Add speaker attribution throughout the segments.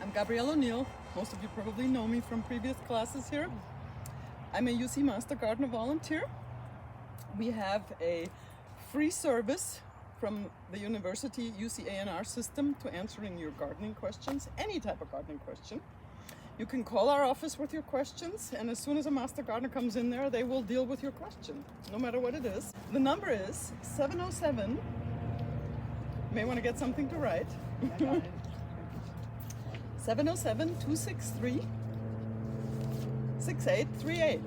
Speaker 1: I'm Gabrielle O'Neill. Most of you probably know me from previous classes here. I'm a UC Master Gardener volunteer. We have a free service from the university UC A&R system to answering your gardening questions, any type of gardening question. You can call our office with your questions, and as soon as a Master Gardener comes in there, they will deal with your question, no matter what it is. The number is 707. You may want to get something to write. 707-263-6838.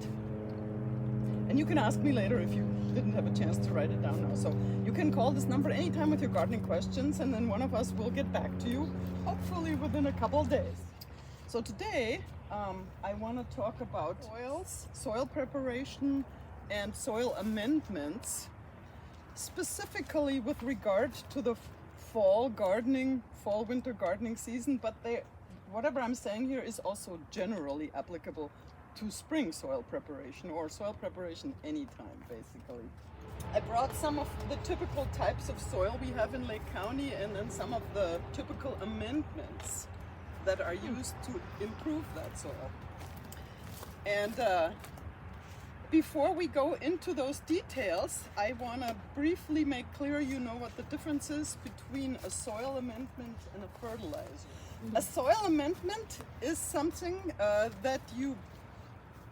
Speaker 1: And you can ask me later if you didn't have a chance to write it down now. So you can call this number anytime with your gardening questions, and then one of us will get back to you, hopefully within a couple of days. So today, I want to talk about soils, soil preparation, and soil amendments, specifically with regard to the fall-winter gardening season, but whatever I'm saying here is also generally applicable to spring soil preparation or soil preparation anytime, basically. I brought some of the typical types of soil we have in Lake County and then some of the typical amendments that are used to improve that soil. And before we go into those details, I want to briefly make clear you know what the difference is between a soil amendment and a fertilizer. A soil amendment is something that you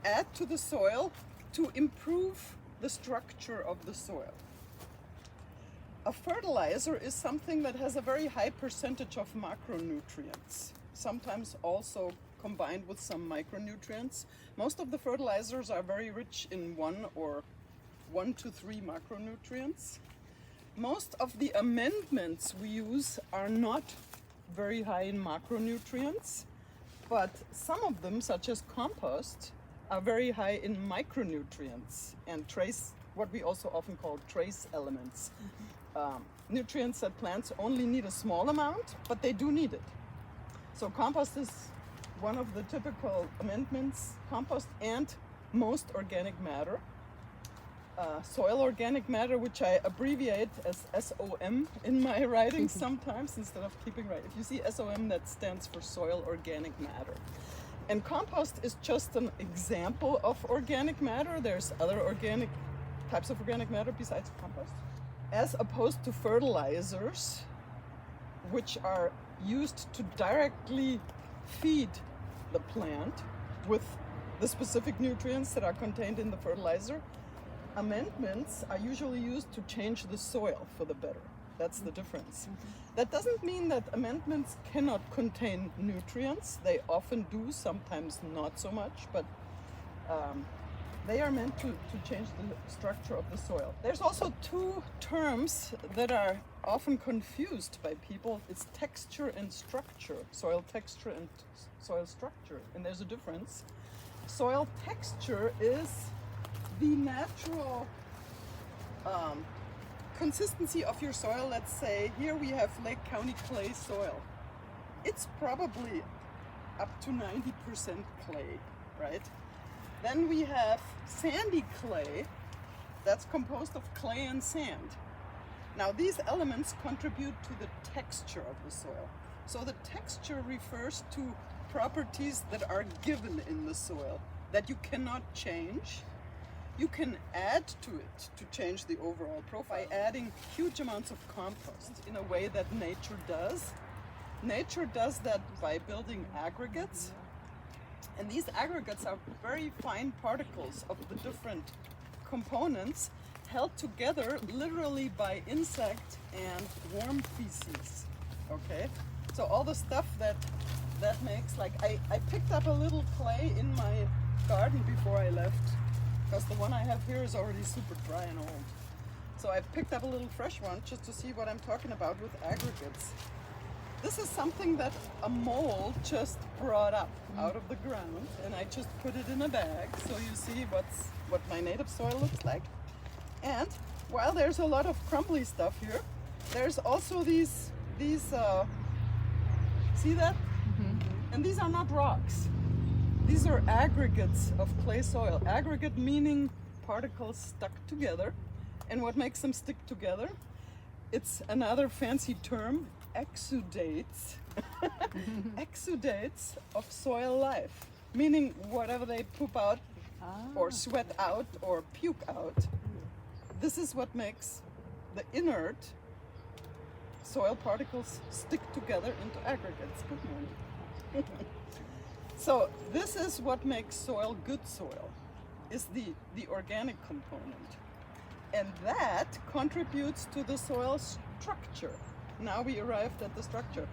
Speaker 1: add to the soil to improve the structure of the soil. A fertilizer is something that has a very high percentage of macronutrients, sometimes also combined with some micronutrients. Most of the fertilizers are very rich in 1 to 3 macronutrients. Most of the amendments we use are not very high in macronutrients, but some of them, such as compost, are very high in micronutrients and what we also often call trace elements. Nutrients that plants only need a small amount, but they do need it. So compost is one of the typical amendments, compost and most organic matter. Soil organic matter, which I abbreviate as SOM in my writing sometimes instead of keeping right. If you see SOM, that stands for soil organic matter. And compost is just an example of organic matter. There's other types of organic matter besides compost. As opposed to fertilizers, which are used to directly feed the plant with the specific nutrients that are contained in the fertilizer, amendments are usually used to change the soil for the better. That's the difference. That doesn't mean that amendments cannot contain nutrients. They often do, sometimes not so much, but they are meant to change the structure of the soil. There's also two terms that are often confused by people. It's texture and structure, soil texture and soil structure, and there's a difference. Soil texture is the natural consistency of your soil. Let's say here we have Lake County clay soil. It's probably up to 90% clay, right? Then we have sandy clay that's composed of clay and sand. Now these elements contribute to the texture of the soil. So the texture refers to properties that are given in the soil that you cannot change. You can add to it to change the overall profile by adding huge amounts of compost in a way that nature does. Nature does that by building aggregates. And these aggregates are very fine particles of the different components held together literally by insect and worm feces. Okay? So all the stuff that makes, like, I picked up a little clay in my garden before I left, because the one I have here is already super dry and old. So I picked up a little fresh one just to see what I'm talking about with aggregates. This is something that a mole just brought up out of the ground, and I just put it in a bag so you see what my native soil looks like. And while there's a lot of crumbly stuff here, there's also these see that? And these are not rocks. These are aggregates of clay soil. Aggregate meaning particles stuck together. And what makes them stick together? It's another fancy term, exudates. exudates of soil life, meaning whatever they poop out or sweat out or puke out. This is what makes the inert soil particles stick together into aggregates. Good morning. So this is what makes soil good soil, is the organic component. And that contributes to the soil structure. Now we arrived at the structure.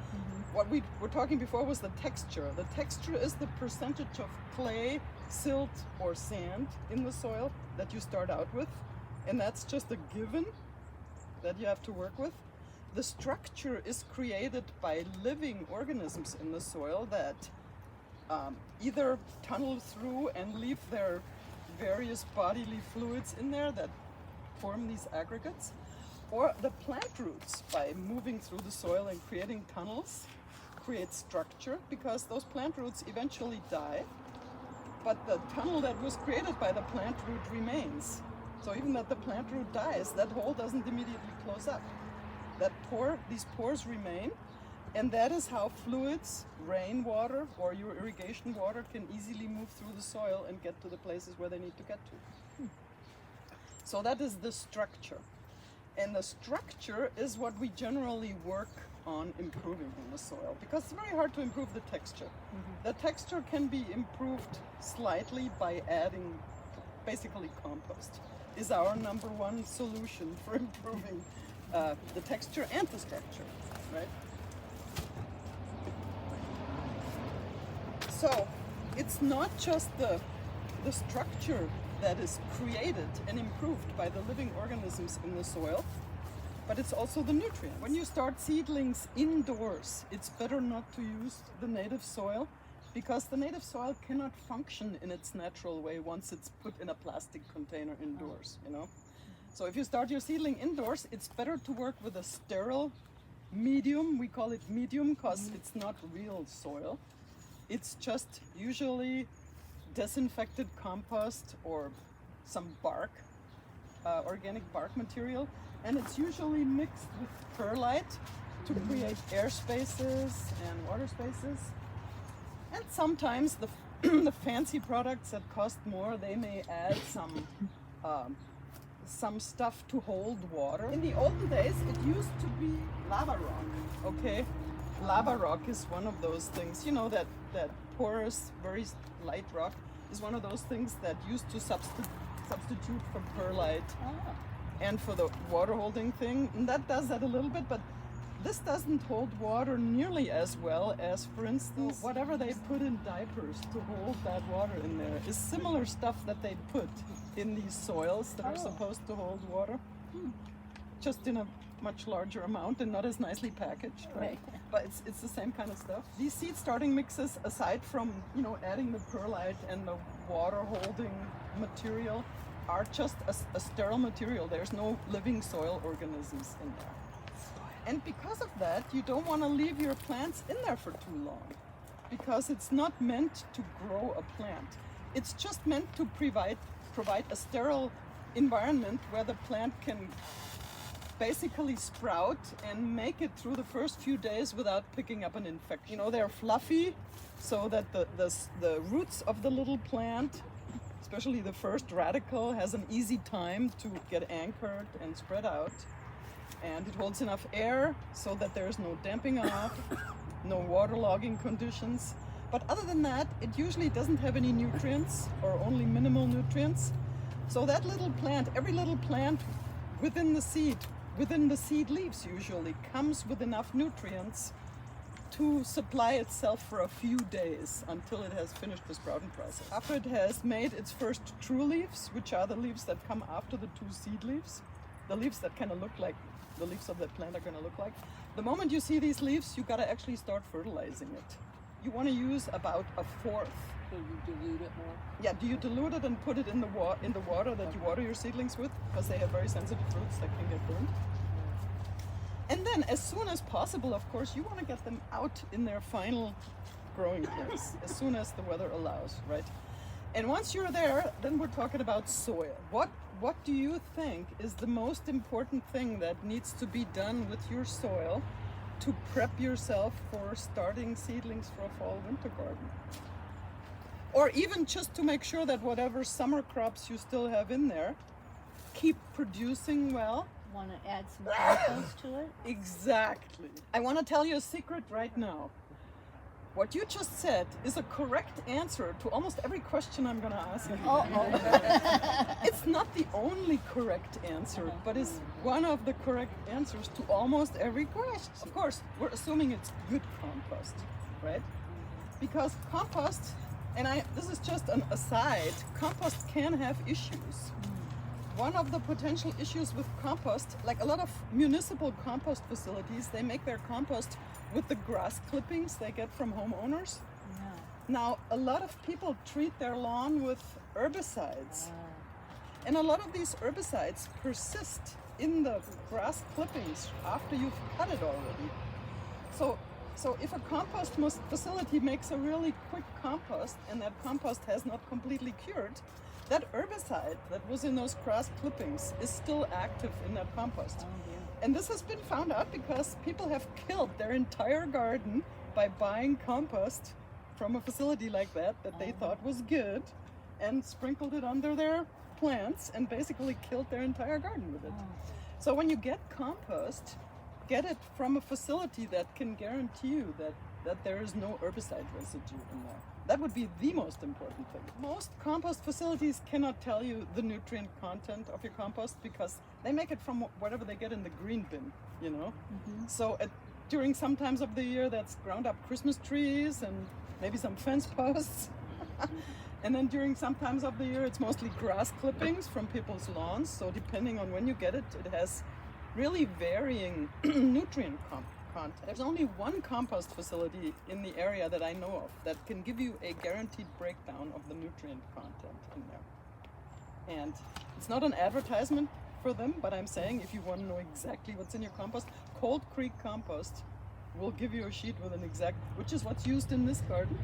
Speaker 1: What we were talking before was the texture. The texture is the percentage of clay, silt, or sand in the soil that you start out with. And that's just a given that you have to work with. The structure is created by living organisms in the soil that either tunnel through and leave their various bodily fluids in there that form these aggregates, or the plant roots, by moving through the soil and creating tunnels, create structure, because those plant roots eventually die, but the tunnel that was created by the plant root remains. So even that the plant root dies, that hole doesn't immediately close up. These pores remain, and that is how fluids, rainwater or your irrigation water, can easily move through the soil and get to the places where they need to get to. So that is the structure. And the structure is what we generally work on improving in the soil, because it's very hard to improve the texture. The texture can be improved slightly by adding basically compost. Is our number one solution for improving the texture and the structure, right? So it's not just the structure that is created and improved by the living organisms in the soil, but it's also the nutrients. When you start seedlings indoors, it's better not to use the native soil, because the native soil cannot function in its natural way once it's put in a plastic container indoors, you know? So if you start your seedling indoors, it's better to work with a sterile medium. We call it medium because it's not real soil. It's just usually disinfected compost or some bark, organic bark material, and it's usually mixed with perlite to create air spaces and water spaces. And sometimes the fancy products that cost more, they may add some stuff to hold water. In the olden days, it used to be lava rock, okay? Lava rock is one of those things, you know, that porous, very light rock is one of those things that used to substitute for perlite and for the water holding thing. And that does that a little bit, but this doesn't hold water nearly as well as, for instance, whatever they put in diapers to hold that water in there is similar stuff that they put in these soils that are supposed to hold water, just in a much larger amount and not as nicely packaged, right? But it's the same kind of stuff. These seed starting mixes, aside from, you know, adding the perlite and the water holding material, are just a sterile material. There's no living soil organisms in there. And because of that, you don't want to leave your plants in there for too long, because it's not meant to grow a plant. It's just meant to provide a sterile environment where the plant can basically sprout and make it through the first few days without picking up an infection. You know, they're fluffy, so that the roots of the little plant, especially the first radical, has an easy time to get anchored and spread out. And it holds enough air so that there's no damping off, no waterlogging conditions. But other than that, it usually doesn't have any nutrients or only minimal nutrients. So that little plant, every little plant within the seed leaves usually, comes with enough nutrients to supply itself for a few days until it has finished the sprouting process. After it has made its first true leaves, which are the leaves that come after the two seed leaves, the leaves that kind of look like the leaves of that plant are going to look like. The moment you see these leaves, you got to actually start fertilizing it. You want to use about a fourth.
Speaker 2: So you dilute it more?
Speaker 1: Yeah, do you dilute it and put it in the water that you water your seedlings with? Because they have very sensitive roots that can get burned. And then as soon as possible, of course, you want to get them out in their final growing place as soon as the weather allows, right? And once you're there, then we're talking about soil. What do you think is the most important thing that needs to be done with your soil to prep yourself for starting seedlings for a fall-winter garden. Or even just to make sure that whatever summer crops you still have in there keep producing well.
Speaker 2: Want to add some compost to it?
Speaker 1: Exactly. I want to tell you a secret right now. What you just said is a correct answer to almost every question I'm going to ask you. It's not the only correct answer, but it's one of the correct answers to almost every question. Of course, we're assuming it's good compost, right? Because compost, and this is just an aside, compost can have issues. One of the potential issues with compost, like a lot of municipal compost facilities, they make their compost with the grass clippings they get from homeowners.
Speaker 2: Yeah.
Speaker 1: Now, a lot of people treat their lawn with herbicides. And a lot of these herbicides persist in the grass clippings after you've cut it already. So if a compost facility makes a really quick compost and that compost has not completely cured, that herbicide that was in those grass clippings is still active in that compost. And this has been found out because people have killed their entire garden by buying compost from a facility like that they thought was good and sprinkled it under their plants and basically killed their entire garden with it. So when you get compost, get it from a facility that can guarantee you that there is no herbicide residue in there. That would be the most important thing. Most compost facilities cannot tell you the nutrient content of your compost because they make it from whatever they get in the green bin, you know? So during some times of the year, that's ground up Christmas trees and maybe some fence posts. And then during some times of the year, it's mostly grass clippings from people's lawns. So depending on when you get it, it has really varying nutrient content. There's only one compost facility in the area that I know of that can give you a guaranteed breakdown of the nutrient content in there. And it's not an advertisement for them, but I'm saying if you want to know exactly what's in your compost, Cold Creek Compost will give you a sheet with an exact, which is what's used in this garden.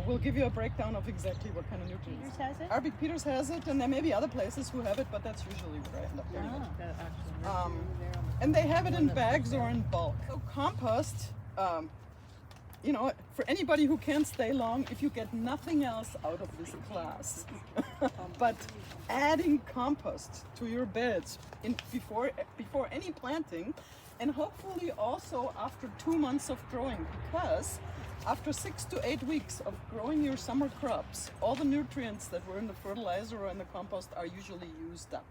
Speaker 1: We'll give you a breakdown of exactly what kind of nutrients.
Speaker 2: Peters has it?
Speaker 1: Our Big Peters has it, and there may be other places who have it, but that's usually where I end up getting it. And they have it in bags or in bulk. So compost, you know, for anybody who can't stay long, if you get nothing else out of this class, but adding compost to your beds before any planting, and hopefully also after 2 months of growing, because after 6 to 8 weeks of growing your summer crops, all the nutrients that were in the fertilizer or in the compost are usually used up.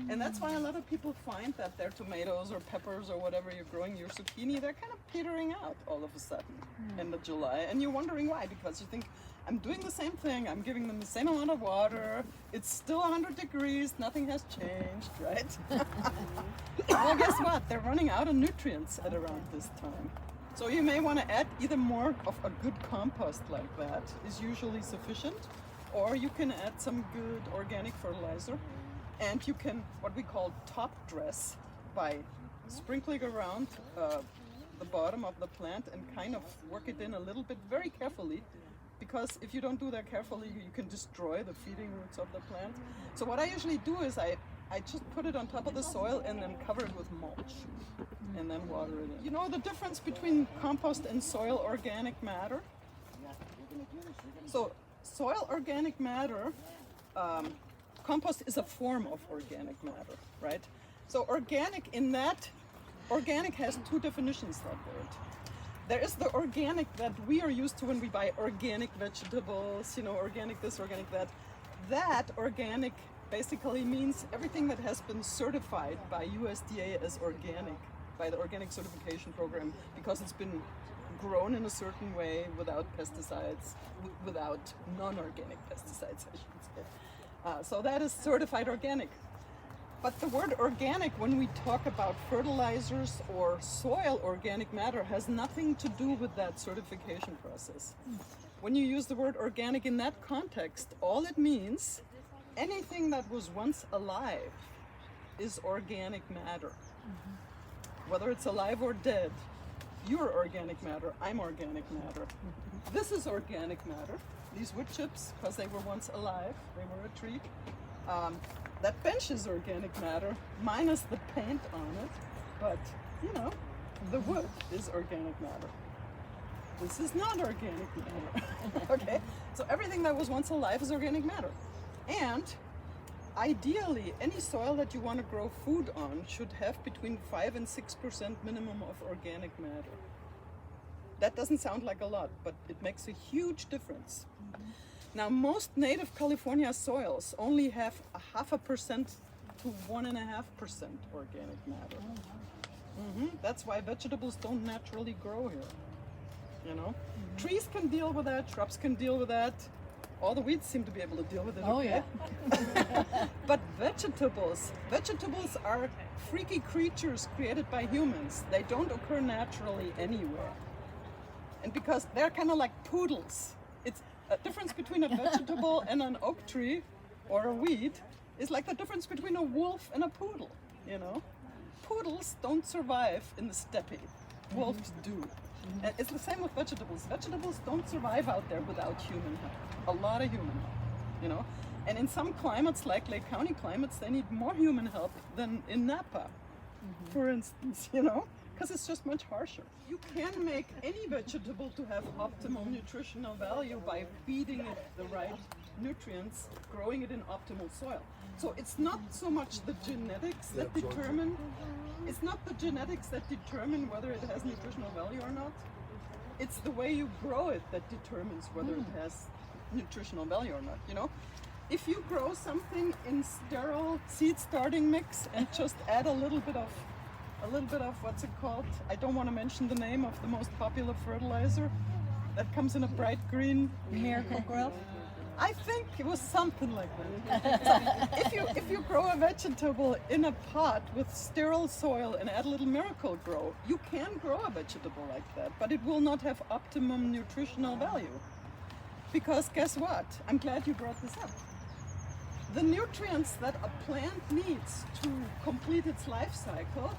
Speaker 1: And that's why a lot of people find that their tomatoes or peppers or whatever you're growing, your zucchini, they're kind of petering out all of a sudden end of July. And you're wondering why, because you think, I'm doing the same thing, I'm giving them the same amount of water, it's still 100 degrees, nothing has changed, right? Well, guess what? They're running out of nutrients at around this time. So you may want to add either more of a good compost like that is usually sufficient, or you can add some good organic fertilizer, and you can what we call top dress by sprinkling around the bottom of the plant and kind of work it in a little bit very carefully, because if you don't do that carefully, you can destroy the feeding roots of the plant. So what I usually do is I just put it on top of the soil and then cover it with mulch and then water it in. You know the difference between compost and soil organic matter? So soil organic matter, compost is a form of organic matter, right? So organic has two definitions, that word. There is the organic that we are used to when we buy organic vegetables, you know, organic this, organic that. That organic basically means everything that has been certified by USDA as organic, by the organic certification program, because it's been grown in a certain way without pesticides, without non-organic pesticides, I should say. So that is certified organic. But the word organic, when we talk about fertilizers or soil organic matter, has nothing to do with that certification process. When you use the word organic in that context, all it means, anything that was once alive is organic matter. Whether it's alive or dead, you're organic matter, I'm organic matter. This is organic matter. These wood chips, because they were once alive, they were a treat. That bench is organic matter, minus the paint on it. But, you know, The wood is organic matter. This is not organic matter. Okay? So everything that was once alive is organic matter. And ideally, any soil that you want to grow food on should have between 5 and 6% minimum of organic matter. That doesn't sound like a lot, but it makes a huge difference. Now, most native California soils only have 0.5% to 1.5% organic matter. That's why vegetables don't naturally grow here. You know, trees can deal with that, shrubs can deal with that. All the weeds seem to be able to deal with it.
Speaker 2: Oh,
Speaker 1: okay? But vegetables are freaky creatures created by humans. They don't occur naturally anywhere. And because they're kind of like poodles. It's a difference between a vegetable and an oak tree or a weed is like the difference between a wolf and a poodle, you know? Poodles don't survive in the steppe. Wolves do. And it's the same with vegetables. Vegetables don't survive out there without human help. A lot of human help, you know? And in some climates, like Lake County climates, they need more human help than in Napa, for instance, you know? Because it's just much harsher. You can make any vegetable to have optimal nutritional value by feeding it the right nutrients, growing it in optimal soil. So it's not so much the genetics that determine, it's not the genetics that determine whether it has nutritional value or not. It's the way you grow it that determines whether it has nutritional value or not, you know? If you grow something in sterile seed starting mix and just add a little bit of what's it called? I don't want to mention the name of the most popular fertilizer that comes in a bright green.
Speaker 2: Miracle Grow.
Speaker 1: I think it was something like that. So if you grow a vegetable in a pot with sterile soil and add a little Miracle Grow, you can grow a vegetable like that, but it will not have optimum nutritional value. Because guess what? I'm glad you brought this up. The nutrients that a plant needs to complete its life cycle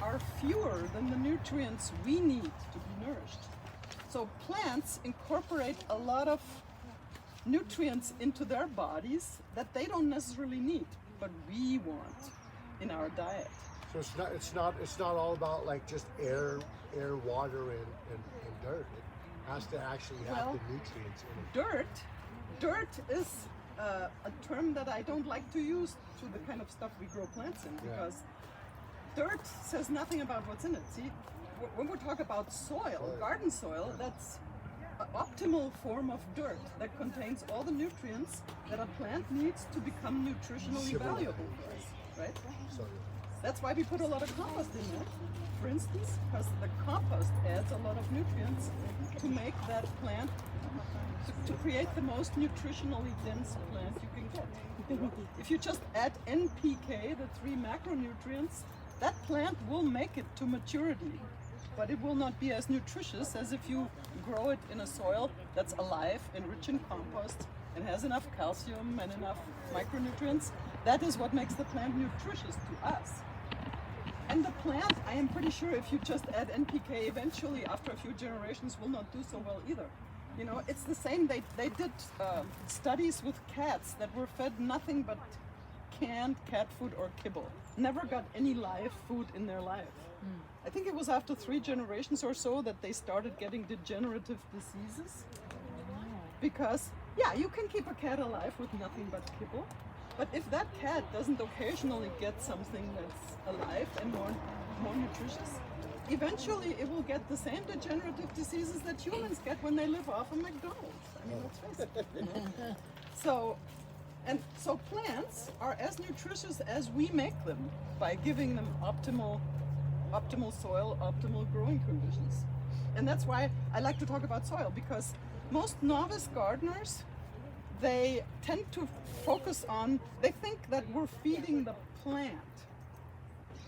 Speaker 1: are fewer than the nutrients we need to be nourished. So plants incorporate a lot of nutrients into their bodies that they don't necessarily need, but we want in our diet.
Speaker 3: So it's not all about like just air, water, and dirt. It has to actually have the nutrients in it.
Speaker 1: Dirt is a term that I don't like to use to the kind of stuff we grow plants in, because dirt says nothing about what's in it. See, when we talk about soil, garden soil, that's an optimal form of dirt that contains all the nutrients that a plant needs to become nutritionally valuable for us, right? That's why we put a lot of compost in there, for instance, because the compost adds a lot of nutrients to make that plant, to create the most nutritionally dense plant you can get. If you just add NPK, the 3 macronutrients, that plant will make it to maturity, but it will not be as nutritious as if you grow it in a soil that's alive and rich in compost and has enough calcium and enough micronutrients. That is what makes the plant nutritious to us. And the plant, I am pretty sure if you just add NPK, eventually after a few generations will not do so well either. You know, it's the same, they did studies with cats that were fed nothing but canned cat food or kibble. Never got any live food in their life. I think it was after 3 generations or so that they started getting degenerative diseases. Because, yeah, you can keep a cat alive with nothing but kibble, but if that cat doesn't occasionally get something that's alive and more nutritious, eventually it will get the same degenerative diseases that humans get when they live off a McDonald's. I mean, let's face it. You know? So plants are as nutritious as we make them by giving them optimal soil, optimal growing conditions. And that's why I like to talk about soil, because most novice gardeners, they tend to focus on, they think that we're feeding the plant.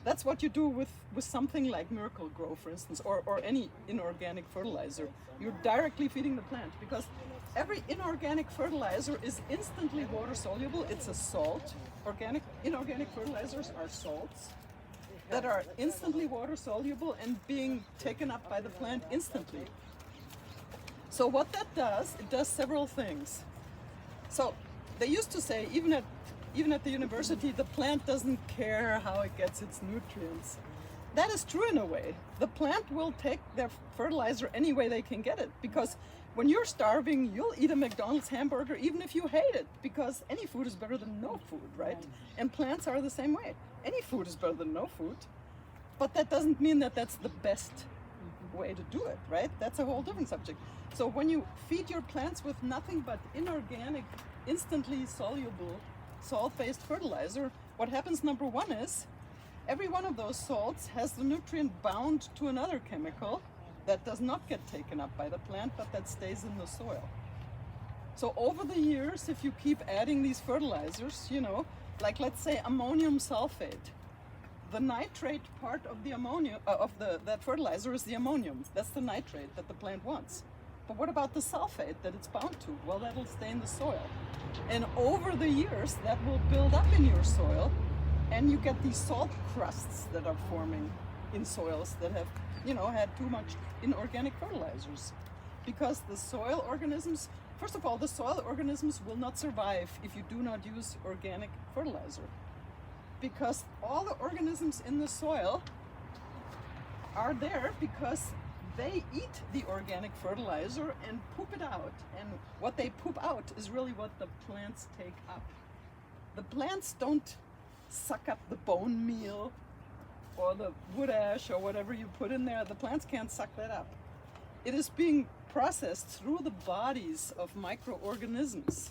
Speaker 1: That's what you do with something like Miracle Grow, for instance, or any inorganic fertilizer. You're directly feeding the plant, because every inorganic fertilizer is instantly water soluble. It's a salt. Inorganic fertilizers are salts that are instantly water soluble and being taken up by the plant instantly. So what that does, it does several things. So they used to say, even at the university, the plant doesn't care how it gets its nutrients. that is true in a way. The plant will take their fertilizer any way they can get it, because when you're starving, you'll eat a McDonald's hamburger even if you hate it, because any food is better than no food, right? And plants are the same way. Any food is better than no food, but that doesn't mean that that's the best way to do it, right? That's a whole different subject. So when you feed your plants with nothing but inorganic, instantly soluble, salt-based fertilizer, what happens, number one, is every one of those salts has the nutrient bound to another chemical that does not get taken up by the plant, but that stays in the soil. So over the years, if you keep adding these fertilizers, you know, like let's say ammonium sulfate, the nitrate part of the ammonia that fertilizer is the ammonium. That's the nitrate that the plant wants. But what about the sulfate that it's bound to? Well, that'll stay in the soil. And over the years, that will build up in your soil, and you get these salt crusts that are forming in soils that have, you know, had too much inorganic fertilizers. Because the soil organisms, first of all, the soil organisms will not survive if you do not use organic fertilizer. Because all the organisms in the soil are there because they eat the organic fertilizer and poop it out. And what they poop out is really what the plants take up. The plants don't suck up the bone meal or the wood ash or whatever you put in there. The plants can't suck that up. It is being processed through the bodies of microorganisms.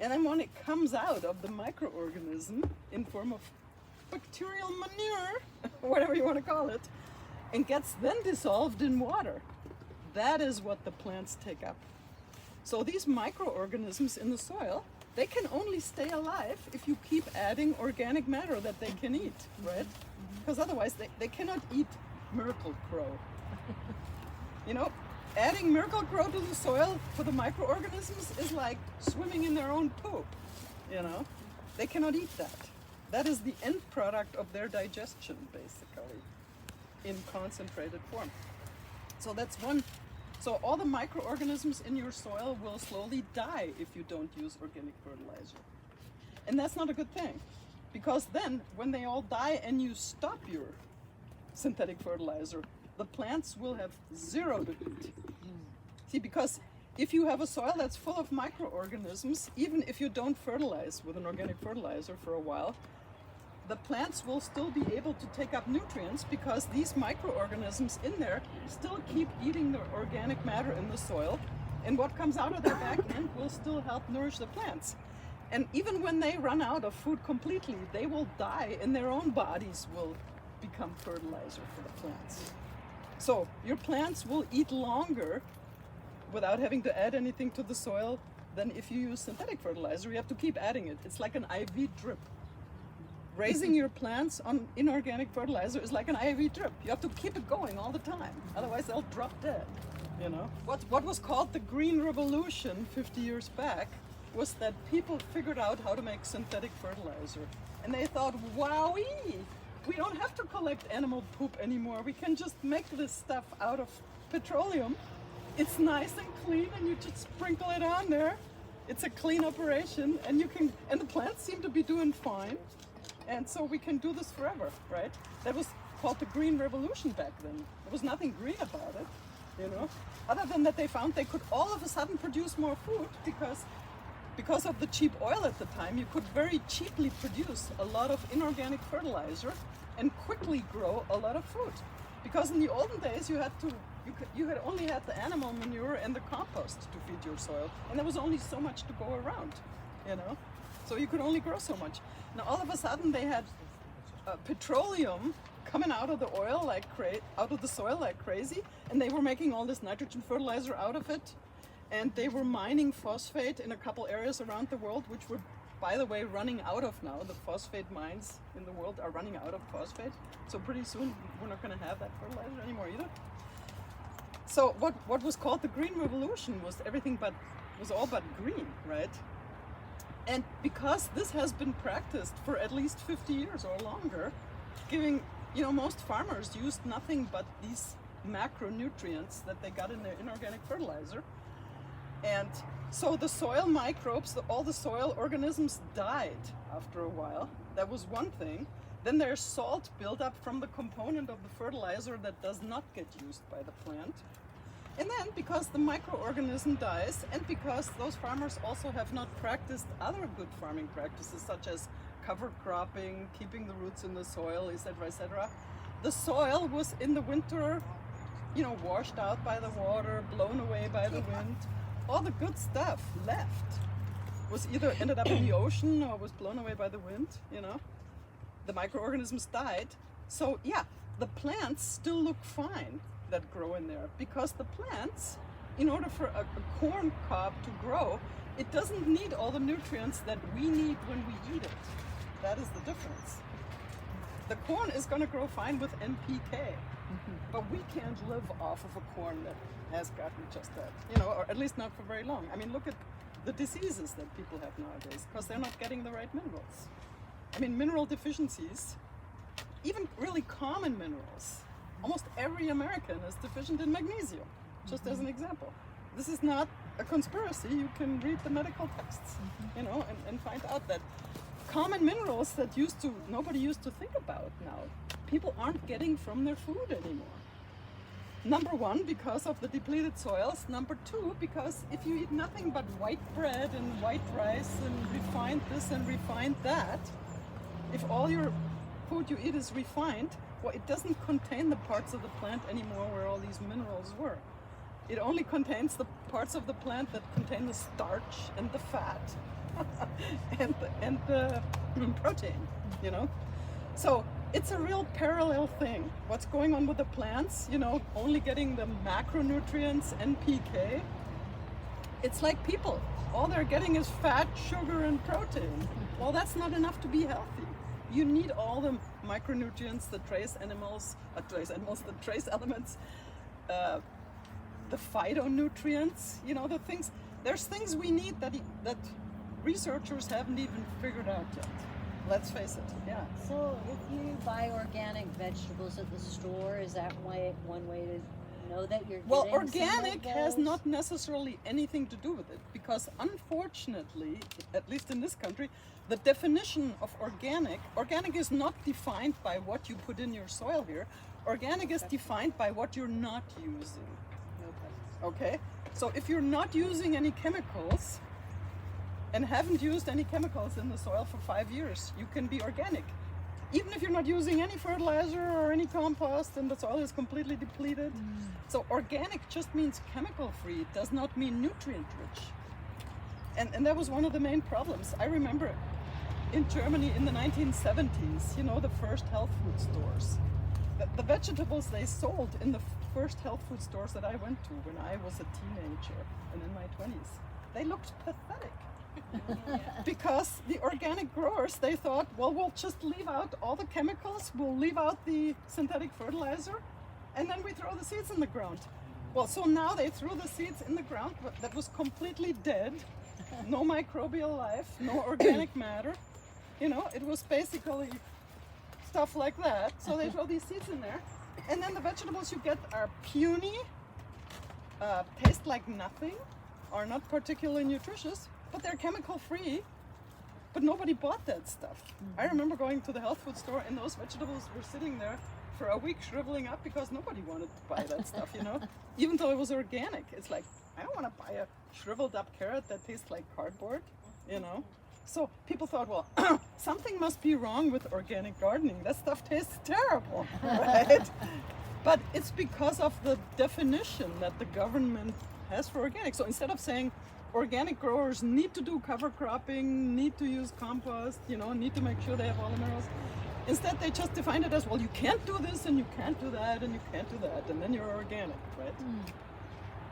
Speaker 1: And then when it comes out of the microorganism in form of bacterial manure, whatever you want to call it, and gets then dissolved in water, that is what the plants take up. So these microorganisms in the soil, they can only stay alive if you keep adding organic matter that they can eat, right? Because otherwise they cannot eat Miracle-Gro. You know, adding Miracle-Gro to the soil for the microorganisms is like swimming in their own poop, you know? They cannot eat that. That is the end product of their digestion, basically, in concentrated form. So that's one. So all the microorganisms in your soil will slowly die if you don't use organic fertilizer. And that's not a good thing, because then when they all die and you stop your synthetic fertilizer, the plants will have zero to eat. See, because if you have a soil that's full of microorganisms, even if you don't fertilize with an organic fertilizer for a while, the plants will still be able to take up nutrients because these microorganisms in there still keep eating the organic matter in the soil, and what comes out of their back end will still help nourish the plants. And even when they run out of food completely, they will die and their own bodies will become fertilizer for the plants. So your plants will eat longer without having to add anything to the soil than if you use synthetic fertilizer. You have to keep adding it. It's like an IV drip. Raising your plants on inorganic fertilizer is like an IV drip. You have to keep it going all the time, otherwise they'll drop dead, you know? What was called the Green Revolution 50 years back was that people figured out how to make synthetic fertilizer. And they thought, wowee, we don't have to collect animal poop anymore. We can just make this stuff out of petroleum. It's nice and clean, and you just sprinkle it on there. It's a clean operation, and the plants seem to be doing fine. And so we can do this forever, right? That was called the Green Revolution back then. There was nothing green about it, you know? Other than that they found they could all of a sudden produce more food because of the cheap oil at the time. You could very cheaply produce a lot of inorganic fertilizer and quickly grow a lot of food. Because in the olden days you had only had the animal manure and the compost to feed your soil, and there was only so much to go around, you know? So you could only grow so much. Now all of a sudden they had petroleum coming out of the oil out of the soil like crazy, and they were making all this nitrogen fertilizer out of it, and they were mining phosphate in a couple areas around the world, which were, by the way, running out of now. The phosphate mines in the world are running out of phosphate, so pretty soon we're not going to have that fertilizer anymore either. So what was called the Green Revolution was all but green, right? And because this has been practiced for at least 50 years or longer, most farmers used nothing but these macronutrients that they got in their inorganic fertilizer. And so the soil microbes, all the soil organisms died after a while. That was one thing. Then there's salt buildup from the component of the fertilizer that does not get used by the plant. And then because the microorganism dies, and because those farmers also have not practiced other good farming practices such as cover cropping, keeping the roots in the soil, etc., the soil was in the winter, washed out by the water, blown away by the wind. All the good stuff left was either ended up in the ocean or was blown away by the wind, The microorganisms died. So yeah, the plants still look fine that grow in there, because the plants, in order for a corn cob to grow, it doesn't need all the nutrients that we need when we eat it. That is the difference. The corn is going to grow fine with NPK, but we can't live off of a corn that has gotten just that, or at least not for very long. I mean, look at the diseases that people have nowadays because they're not getting the right minerals. I mean, mineral deficiencies, even really common minerals. Almost every American is deficient in magnesium, just as an example. This is not a conspiracy. You can read the medical texts, and find out that common minerals that nobody used to think about now, people aren't getting from their food anymore. Number one, because of the depleted soils. Number two, because if you eat nothing but white bread and white rice and refined this and refined that, if all your food you eat is refined, well, it doesn't contain the parts of the plant anymore where all these minerals were. It only contains the parts of the plant that contain the starch and the fat and the protein, So it's a real parallel thing. What's going on with the plants, only getting the macronutrients, NPK. It's like people. All they're getting is fat, sugar, and protein. Well, that's not enough to be healthy. You need all the micronutrients, the trace elements, the phytonutrients, the things. There's things we need that researchers haven't even figured out yet. Let's face it, yeah.
Speaker 2: So if you buy organic vegetables at the store, is that one way to know that you're getting
Speaker 1: Well,
Speaker 2: some
Speaker 1: organic
Speaker 2: of
Speaker 1: has
Speaker 2: those?
Speaker 1: not necessarily anything to do with it, because unfortunately, at least in this country, the definition of organic is not defined by what you put in your soil here. Organic is defined by what you're not using. Okay? So if you're not using any chemicals and haven't used any chemicals in the soil for 5 years, you can be organic. Even if you're not using any fertilizer or any compost and the soil is completely depleted. So organic just means chemical free. It does not mean nutrient rich. And that was one of the main problems. I remember in Germany in the 1970s, the first health food stores. The vegetables they sold in the first health food stores that I went to when I was a teenager and in my 20s, they looked pathetic. Because the organic growers, they thought, well, we'll just leave out all the chemicals, we'll leave out the synthetic fertilizer, and then we throw the seeds in the ground. Well, so now they threw the seeds in the ground that was completely dead, no microbial life, no organic matter. It was basically stuff like that. So they throw these seeds in there, and then the vegetables you get are puny, taste like nothing, are not particularly nutritious, but they're chemical free. But nobody bought that stuff. I remember going to the health food store and those vegetables were sitting there for a week shriveling up because nobody wanted to buy that stuff, even though it was organic. It's like, I don't want to buy a shriveled up carrot that tastes like cardboard, So people thought, well, something must be wrong with organic gardening. That stuff tastes terrible, right? But it's because of the definition that the government has for organic. So instead of saying organic growers need to do cover cropping, need to use compost, need to make sure they have all the minerals, instead they just define it as, well, you can't do this and you can't do that and you can't do that, and then you're organic, right?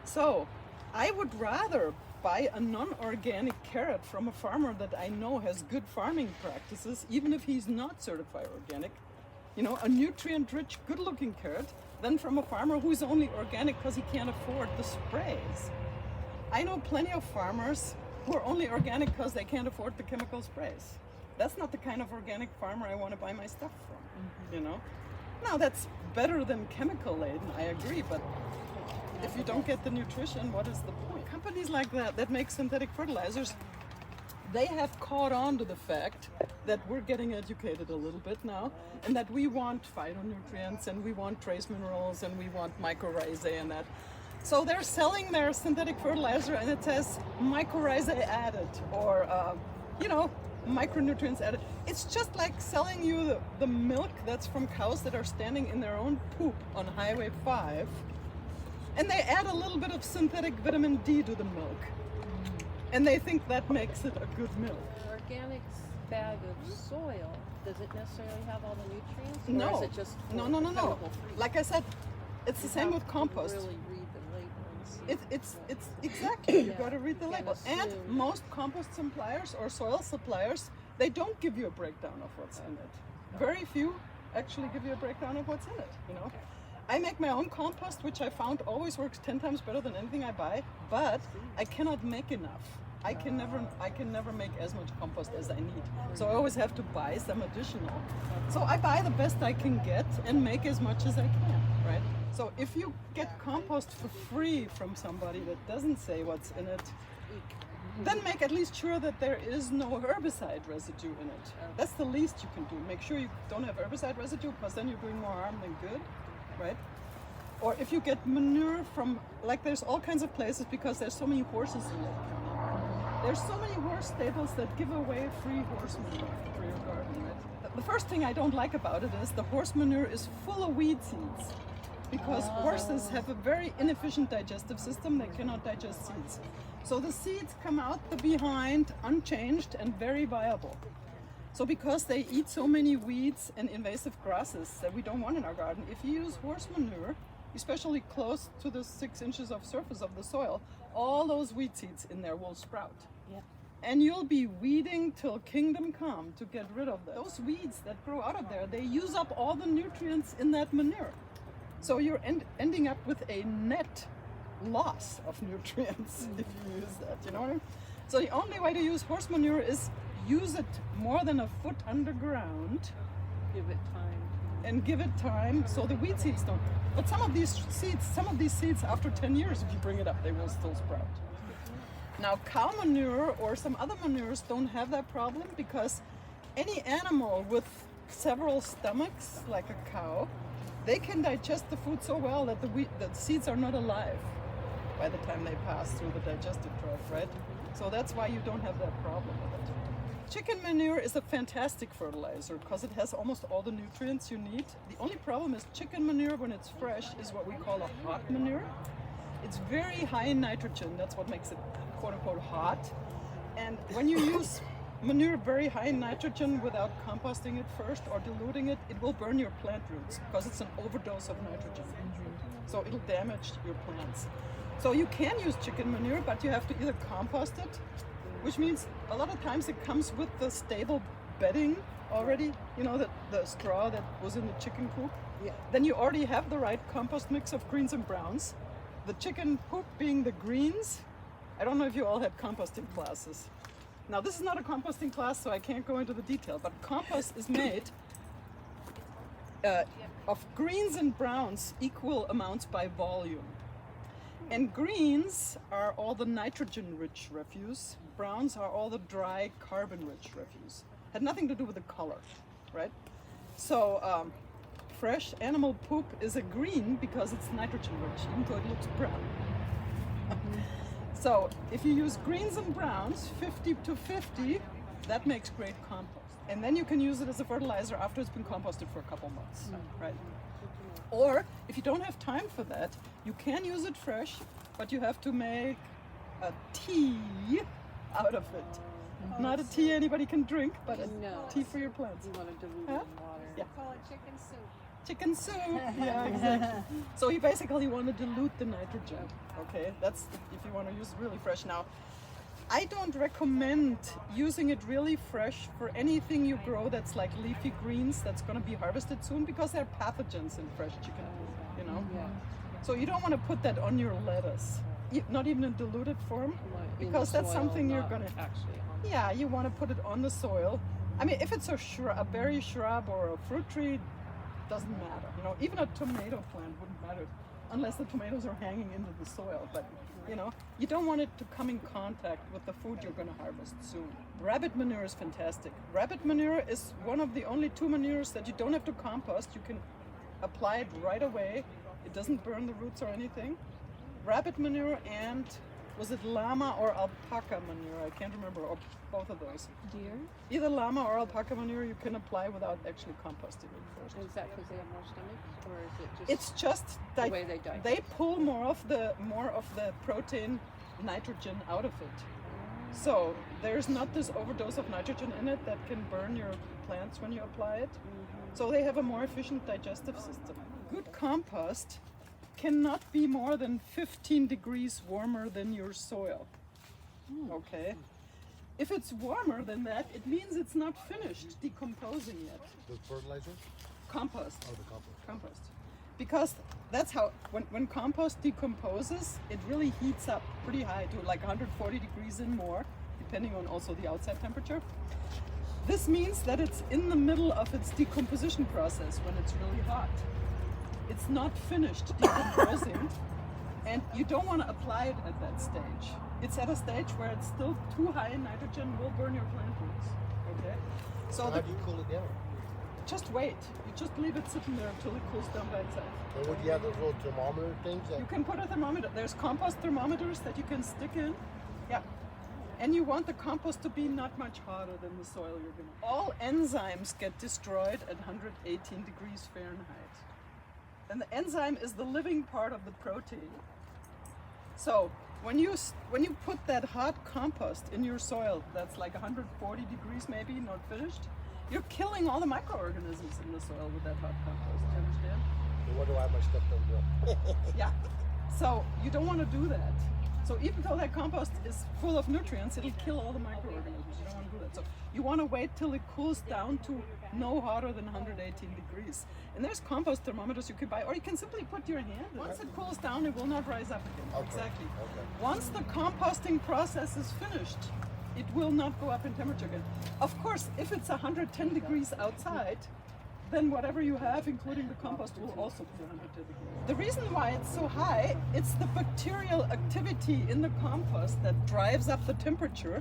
Speaker 1: So I would rather buy a non-organic carrot from a farmer that I know has good farming practices, even if he's not certified organic, a nutrient-rich, good-looking carrot, than from a farmer who's only organic because he can't afford the sprays. I know plenty of farmers who are only organic because they can't afford the chemical sprays. That's not the kind of organic farmer I want to buy my stuff from, Now that's better than chemical laden, I agree, but if you don't get the nutrition, what is the point? Companies like that make synthetic fertilizers, they have caught on to the fact that we're getting educated a little bit now, and that we want phytonutrients and we want trace minerals and we want mycorrhizae and that. So they're selling their synthetic fertilizer and it says mycorrhizae added, or micronutrients added. It's just like selling you the milk that's from cows that are standing in their own poop on Highway 5, and they add a little bit of synthetic vitamin D to the milk, and they think that makes it a good milk.
Speaker 4: An organic bag of soil, does it necessarily have all the nutrients? Or
Speaker 1: No.
Speaker 4: is it just
Speaker 1: No.
Speaker 4: chemical-free?
Speaker 1: Like I said, it's the
Speaker 4: You
Speaker 1: same
Speaker 4: have
Speaker 1: with
Speaker 4: to
Speaker 1: compost.
Speaker 4: really read the label and see.
Speaker 1: It's exactly, you
Speaker 4: Yeah.
Speaker 1: got to read the
Speaker 4: You can't
Speaker 1: label. And
Speaker 4: assume.
Speaker 1: most compost suppliers or soil suppliers, they don't give you a breakdown of what's in it. Very few actually give you a breakdown of what's in it, I make my own compost, which I found always works 10 times better than anything I buy, but I cannot make enough. I can never make as much compost as I need. So I always have to buy some additional. So I buy the best I can get and make as much as I can, right? So if you get compost for free from somebody that doesn't say what's in it, then make at least sure that there is no herbicide residue in it. That's the least you can do. Make sure you don't have herbicide residue, because then you're doing more harm than good, right? Or if you get manure from, like, there's all kinds of places, because there's so many horses in Lake County. There's so many horse stables that give away free horse manure for your garden, right? The first thing I don't like about it is the horse manure is full of weed seeds, because horses have a very inefficient digestive system. They cannot digest seeds. So the seeds come out the behind unchanged and very viable. So because they eat so many weeds and invasive grasses that we don't want in our garden, if you use horse manure, especially close to the 6 inches of surface of the soil, all those weed seeds in there will sprout.
Speaker 4: Yeah.
Speaker 1: And you'll be weeding till kingdom come to get rid of them. Those weeds that grow out of there, they use up all the nutrients in that manure. So you're ending up with a net loss of nutrients if you use that, you know what I mean? So the only way to use horse manure is use it more than a foot underground
Speaker 4: Give it time.
Speaker 1: and give it time so the weed seeds don't. But some of these seeds after 10 years, if you bring it up, they will still sprout. Now cow manure or some other manures don't have that problem, because any animal with several stomachs, like a cow, they can digest the food so well that the seeds are not alive by the time they pass through the digestive tract, right? So that's why you don't have that problem with it. Chicken manure is a fantastic fertilizer because it has almost all the nutrients you need. The only problem is chicken manure, when it's fresh, is what we call a hot manure. It's very high in nitrogen. That's what makes it quote unquote hot. And when you use manure very high in nitrogen without composting it first or diluting it, it will burn your plant roots because it's an overdose of nitrogen. So it'll damage your plants. So you can use chicken manure, but you have to either compost it, which means a lot of times it comes with the stable bedding already, the straw that was in the chicken coop.
Speaker 4: Yeah.
Speaker 1: Then you already have the right compost mix of greens and browns. The chicken poop being the greens. I don't know if you all had composting classes. Now this is not a composting class, so I can't go into the detail, but compost is made of greens and browns equal amounts by volume. And greens are all the nitrogen-rich refuse. Browns are all the dry, carbon-rich refuse. Had nothing to do with the color, right? So fresh animal poop is a green because it's nitrogen-rich, even though it looks brown. So if you use greens and browns, 50-50, that makes great compost. And then you can use it as a fertilizer after it's been composted for a couple months, right? Or if you don't have time for that, you can use it fresh, but you have to make a tea out of it. Not a tea anybody can drink, but a tea for your plants.
Speaker 4: You want to dilute
Speaker 1: Huh?
Speaker 4: it in water.
Speaker 1: Yeah.
Speaker 5: Call it chicken soup.
Speaker 1: Chicken soup, yeah, exactly. So you basically want to dilute the nitrogen, okay? That's if you want to use it really fresh. Now, I don't recommend using it really fresh for anything you grow that's like leafy greens that's going to be harvested soon, because there are pathogens in fresh chicken food,
Speaker 4: Yeah.
Speaker 1: So you don't want to put that on your lettuce, not even in diluted form,
Speaker 4: In
Speaker 1: because
Speaker 4: the
Speaker 1: that's
Speaker 4: soil,
Speaker 1: something you're
Speaker 4: not
Speaker 1: going to...
Speaker 4: actually on.
Speaker 1: Yeah, you want to put it on the soil. I mean, if it's a berry shrub or a fruit tree, doesn't matter. Even a tomato plant wouldn't matter unless the tomatoes are hanging into the soil. But You know, you don't want it to come in contact with the food you're going to harvest soon. Rabbit manure is fantastic. Rabbit manure is one of the only two manures that you don't have to compost. You can apply it right away. It doesn't burn the roots or anything. Rabbit manure and was it llama or alpaca manure? I can't remember, or both of those.
Speaker 4: Deer?
Speaker 1: Either llama or alpaca manure you can apply without actually composting it first.
Speaker 4: Is that because they have more stomachs, or is it just
Speaker 1: It's just
Speaker 4: the way they digest?
Speaker 1: they pull more of the protein, nitrogen out of it. So there's not this overdose of nitrogen in it that can burn your plants when you apply it. So they have a more efficient digestive system. Good compost cannot be more than 15 degrees warmer than your soil. Okay? If it's warmer than that, it means it's not finished decomposing yet.
Speaker 3: The fertilizer?
Speaker 1: Compost.
Speaker 3: Oh, the compost.
Speaker 1: Compost. Because that's how, when compost decomposes, it really heats up pretty high to like 140 degrees and more, depending on also the outside temperature. This means that it's in the middle of its decomposition process when it's really hot. It's not finished decomposing, and you don't want to apply it at that stage. It's at a stage where it's still too high in nitrogen, will burn your plant roots. Okay? So
Speaker 3: How do you cool it down?
Speaker 1: just wait. You just leave it sitting there until it cools down by itself.
Speaker 3: And would you have those little thermometer things? That
Speaker 1: You can put a thermometer. There's compost thermometers that you can stick in. Yeah. And you want the compost to be not much hotter than the soil you're going to. All enzymes get destroyed at 118 degrees Fahrenheit. And the enzyme is the living part of the protein. So when you put that hot compost in your soil, that's like 140 degrees maybe, not finished, you're killing all the microorganisms in the soil with that hot compost. Do you understand?
Speaker 3: No wonder why my stuff don't grow.
Speaker 1: Yeah. So you don't want to do that. So even though that compost is full of nutrients, it'll kill all the microorganisms. You don't want to do that. So you want to wait till it cools down to no hotter than 118 degrees. And there's compost thermometers you can buy, or you can simply put your hand. Once it cools down, it will not rise up again.
Speaker 3: Okay.
Speaker 1: Exactly.
Speaker 3: Okay.
Speaker 1: Once the composting process is finished, it will not go up in temperature again. Of course, if it's 110 degrees outside, then whatever you have, including the compost, will also be 110 degrees. The reason why it's so high, it's the bacterial activity in the compost that drives up the temperature.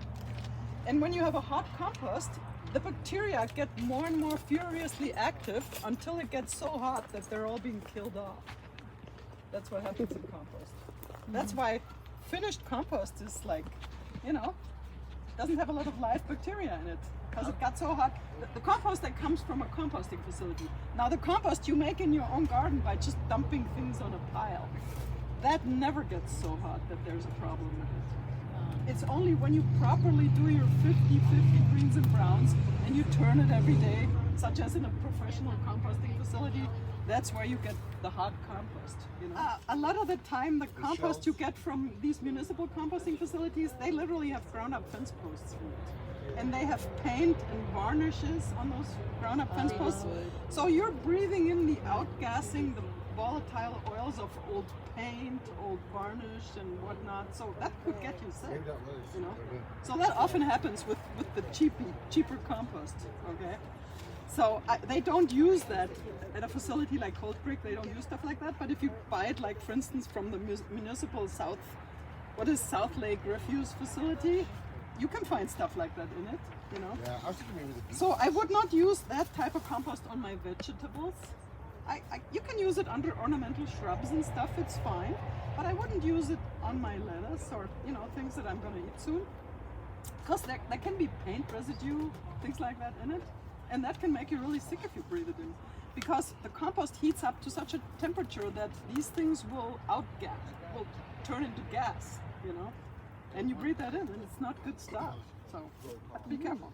Speaker 1: And when you have a hot compost, the bacteria get more and more furiously active until it gets so hot that they're all being killed off. That's what happens in compost. That's why finished compost is like, doesn't have a lot of live bacteria in it. Because it got so hot. The compost that comes from a composting facility. Now the compost you make in your own garden by just dumping things on a pile, that never gets so hot that there's a problem with it. It's only when you properly do your 50-50 greens and browns and you turn it every day, such as in a professional composting facility, that's where you get the hot compost. A lot of the time the compost you get from these municipal composting facilities, they literally have ground-up fence posts in it. And they have paint and varnishes on those ground-up fence posts. So you're breathing in the outgassing, the volatile oils of old paint, old varnish and whatnot. So that could get you sick. So that often happens with the cheaper compost, okay? So they don't use that at a facility like Cold Creek. They don't use stuff like that. But if you buy it, like for instance, from the municipal South Lake Refuse Facility, you can find stuff like that in it,
Speaker 3: Yeah, I was thinking maybe the beach.
Speaker 1: So I would not use that type of compost on my vegetables. You can use it under ornamental shrubs and stuff, it's fine. But I wouldn't use it on my lettuce or, things that I'm going to eat soon. Because there can be paint residue, things like that in it. And that can make you really sick if you breathe it in. Because the compost heats up to such a temperature that these things will turn into gas, And you breathe that in, and it's not good stuff. So have to be careful.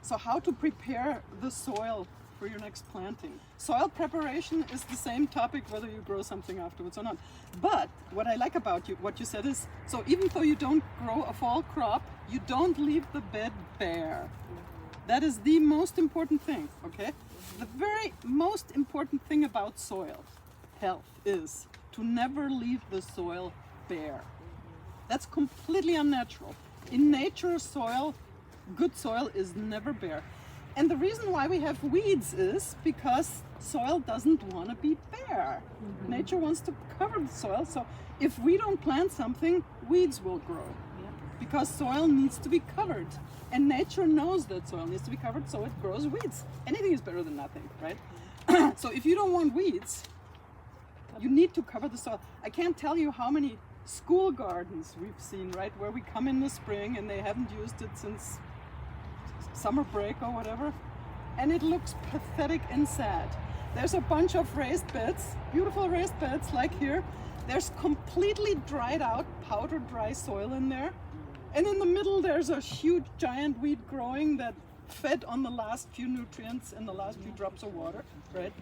Speaker 1: So how to prepare the soil for your next planting? Soil preparation is the same topic whether you grow something afterwards or not. But what I like about what you said is, so even though you don't grow a fall crop, you don't leave the bed bare. That is the most important thing, okay? The very most important thing about soil health is to never leave the soil bare. That's completely unnatural. In nature, good soil is never bare. And the reason why we have weeds is because soil doesn't want to be bare. Nature wants to cover the soil. So if we don't plant something, weeds will grow. Because soil needs to be covered. And nature knows that soil needs to be covered, so it grows weeds. Anything is better than nothing, right? So if you don't want weeds, you need to cover the soil. I can't tell you how many school gardens we've seen, right? Where we come in the spring and they haven't used it since summer break or whatever. And it looks pathetic and sad. There's a bunch of raised beds, beautiful raised beds like here. There's completely dried out, powder dry soil in there. And in the middle, there's a huge giant weed growing that fed on the last few nutrients and the last few drops of water, right?